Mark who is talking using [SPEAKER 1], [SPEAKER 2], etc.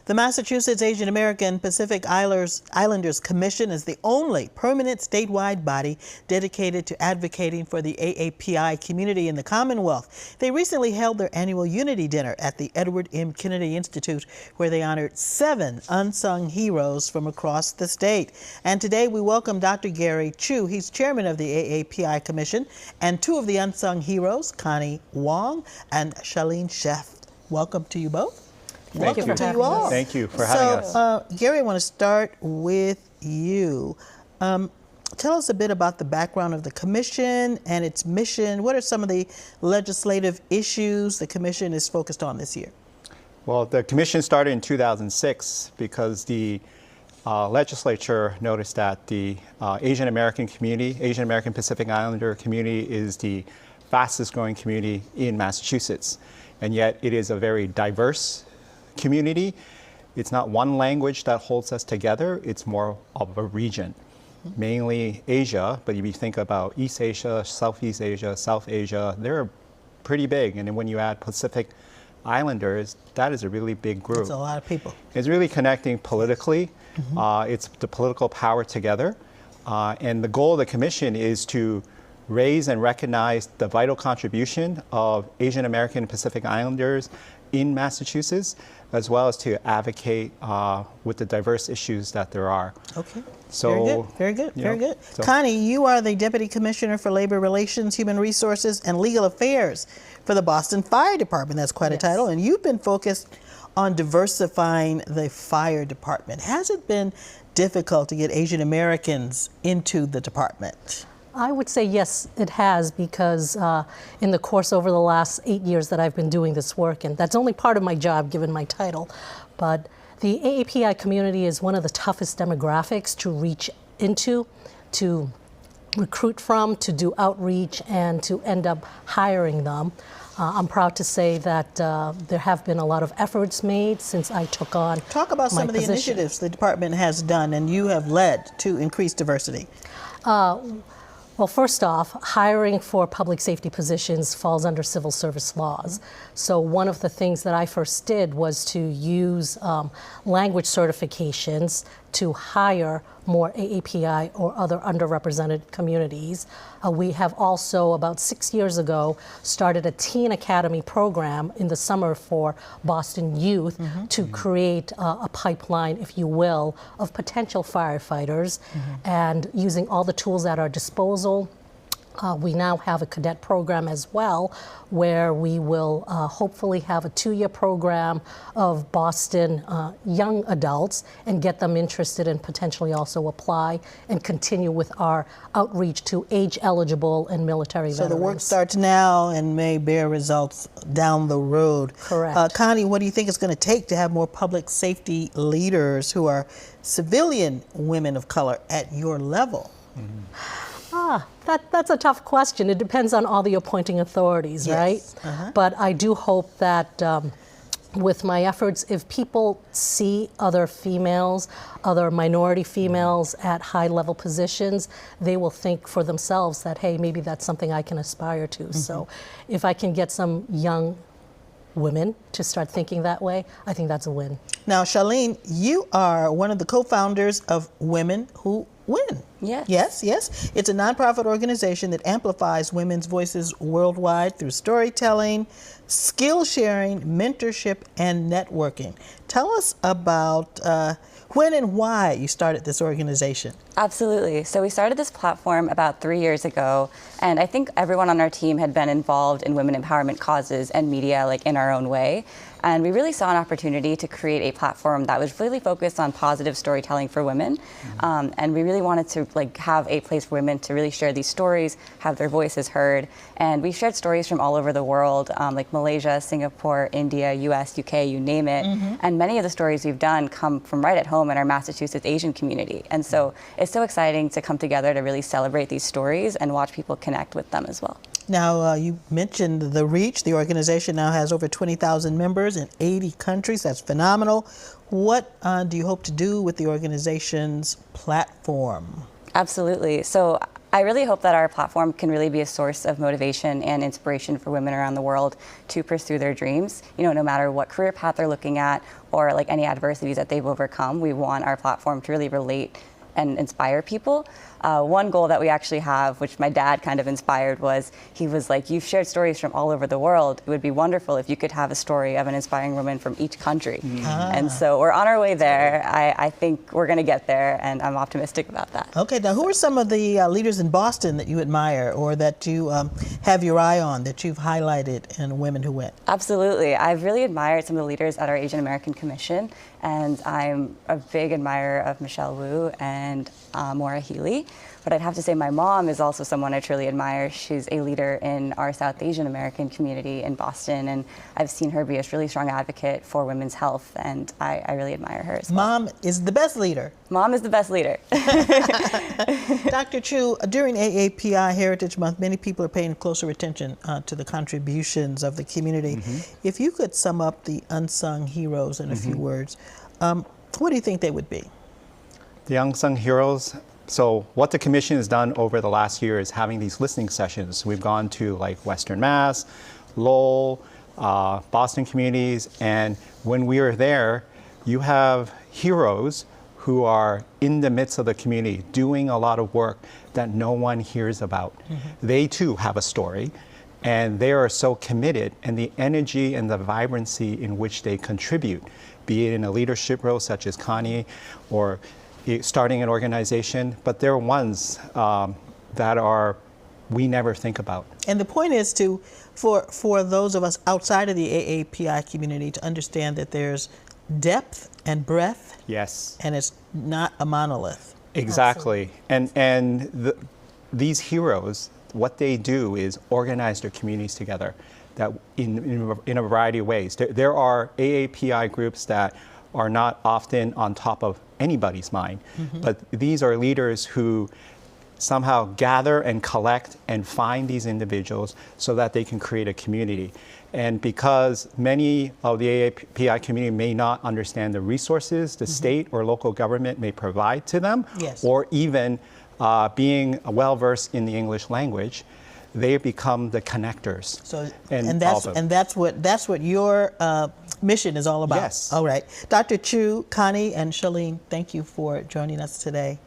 [SPEAKER 1] The Massachusetts Asian American Pacific Islanders Commission is the only permanent statewide body dedicated to advocating for the AAPI community in the Commonwealth. They recently held their annual Unity Dinner at the Edward M. Kennedy Institute, where they honored 7 unsung heroes from across the state. And today we welcome Dr. Gary Chu. He's chairman of the AAPI Commission, and 2 of the unsung heroes, Connie Wong and Shaleen Sheth. Welcome to you both.
[SPEAKER 2] Thank
[SPEAKER 1] Welcome
[SPEAKER 2] you.
[SPEAKER 1] to you all.
[SPEAKER 2] Thank you for having us.
[SPEAKER 1] Gary, I want to start with you. Tell us a bit about the background of the commission and its mission. What are some of the legislative issues the commission is focused on this year?
[SPEAKER 2] Well, the commission started in 2006 because the legislature noticed that the Asian American community, Asian American Pacific Islander community, is the fastest growing community in Massachusetts. And yet it is a very diverse community. It's not one language that holds us together, it's more of a region. Mainly Asia, but if you think about East Asia, Southeast Asia, South Asia, they're pretty big. And then when you add Pacific Islanders, that is a really big group.
[SPEAKER 1] It's a lot of people.
[SPEAKER 2] It's really connecting politically. It's the political power together. And the goal of the commission is to raise and recognize the vital contribution of Asian American and Pacific Islanders in Massachusetts, as well as to advocate with the diverse issues that there are.
[SPEAKER 1] Okay.
[SPEAKER 2] So,
[SPEAKER 1] very good, very good.
[SPEAKER 2] So,
[SPEAKER 1] Connie, you are the Deputy Commissioner for Labor Relations, Human Resources, and Legal Affairs for the Boston Fire Department. That's quite a title. And you've been focused on diversifying the fire department. Has it been difficult to get Asian Americans into the department?
[SPEAKER 3] I would say yes, it has, because in the course over the last 8 years that I've been doing this work, and that's only part of my job given my title, but the AAPI community is one of the toughest demographics to reach into, to recruit from, to do outreach, and to end up hiring them. I'm proud to say that there have been a lot of efforts made since I took on
[SPEAKER 1] Talk about some of the initiatives the department has done and you have led to increase diversity.
[SPEAKER 3] Well, first off, hiring for public safety positions falls under civil service laws. So one of the things that I first did was to use language certifications to hire more AAPI or other underrepresented communities. We have also, about 6 years ago, started a Teen Academy program in the summer for Boston youth to create a pipeline, if you will, of potential firefighters, and using all the tools at our disposal. We now have a cadet program as well, where we will hopefully have a 2-year program of Boston young adults and get them interested and potentially also apply and continue with our outreach to age-eligible and military veterans.
[SPEAKER 1] So the work starts now and may bear results down the road.
[SPEAKER 3] Correct.
[SPEAKER 1] Connie, what do you think it's going to take to have more public safety leaders who are civilian women of color at your level?
[SPEAKER 3] That's a tough question. It depends on all the appointing authorities, right? But I do hope that with my efforts, if people see other females, other minority females at high-level positions, they will think for themselves that, hey, maybe that's something I can aspire to. So if I can get some young women to start thinking that way, I think that's a win.
[SPEAKER 1] Now, Shaleen, you are one of the co-founders of Women Who Win.
[SPEAKER 4] Yes.
[SPEAKER 1] Yes. It's a nonprofit organization that amplifies women's voices worldwide through storytelling, skill sharing, mentorship, and networking. Tell us about when and why you started this organization.
[SPEAKER 4] Absolutely. So we started this platform about 3 years ago, and I think everyone on our team had been involved in women empowerment causes and media, like, in our own way. And we really saw an opportunity to create a platform that was really focused on positive storytelling for women. And we really wanted to have a place for women to really share these stories, have their voices heard. And we shared stories from all over the world, like Malaysia, Singapore, India, US, UK, you name it. And many of the stories we've done come from right at home in our Massachusetts Asian community. And so it's so exciting to come together to really celebrate these stories and watch people connect with them as well.
[SPEAKER 1] Now, you mentioned the reach. The organization now has over 20,000 members in 80 countries. That's phenomenal. What do you hope to do with the organization's platform?
[SPEAKER 4] Absolutely. So I really hope that our platform can really be a source of motivation and inspiration for women around the world to pursue their dreams. No matter what career path they're looking at or like any adversities that they've overcome, we want our platform to really relate and inspire people. One goal that we actually have, which my dad kind of inspired, was he was like, you've shared stories from all over the world. It would be wonderful if you could have a story of an inspiring woman from each country. And so we're on our way there. I think we're going to get there, and I'm optimistic about that.
[SPEAKER 1] Okay, now who are some of the leaders in Boston that you admire or that you have your eye on, that you've highlighted in women who went?
[SPEAKER 4] Absolutely. I've really admired some of the leaders at our Asian American Commission, and I'm a big admirer of Michelle Wu and Maura Healy. But I'd have to say my mom is also someone I truly admire. She's a leader in our South Asian American community in Boston, and I've seen her be a really strong advocate for women's health, and I really admire her as well.
[SPEAKER 1] Mom is the best leader.
[SPEAKER 4] Mom is the best leader.
[SPEAKER 1] Dr. Chu, during AAPI Heritage Month, many people are paying closer attention to the contributions of the community. If you could sum up the unsung heroes in a few words, what do you think they would be?
[SPEAKER 2] The unsung heroes. So what the commission has done over the last year is having these listening sessions. We've gone to like Western Mass, Lowell, Boston communities, and when we are there, you have heroes who are in the midst of the community doing a lot of work that no one hears about. They too have a story, and they are so committed, and the energy and the vibrancy in which they contribute, be it in a leadership role such as Connie or starting an organization, but they're ones that we never think about.
[SPEAKER 1] And the point is for those of us outside of the AAPI community to understand that there's depth and breadth.
[SPEAKER 2] Yes.
[SPEAKER 1] And it's not a monolith.
[SPEAKER 2] Exactly. And these heroes, what they do is organize their communities together that in a variety of ways. There are AAPI groups that are not often on top of anybody's mind, but these are leaders who somehow gather and collect and find these individuals so that they can create a community. And because many of the AAPI community may not understand the resources the state or local government may provide to them, or even being well-versed in the English language, they become the connectors.
[SPEAKER 1] So, and that's what your mission is all about.
[SPEAKER 2] Yes.
[SPEAKER 1] All right. Dr. Chu, Connie, and Shaleen, thank you for joining us today.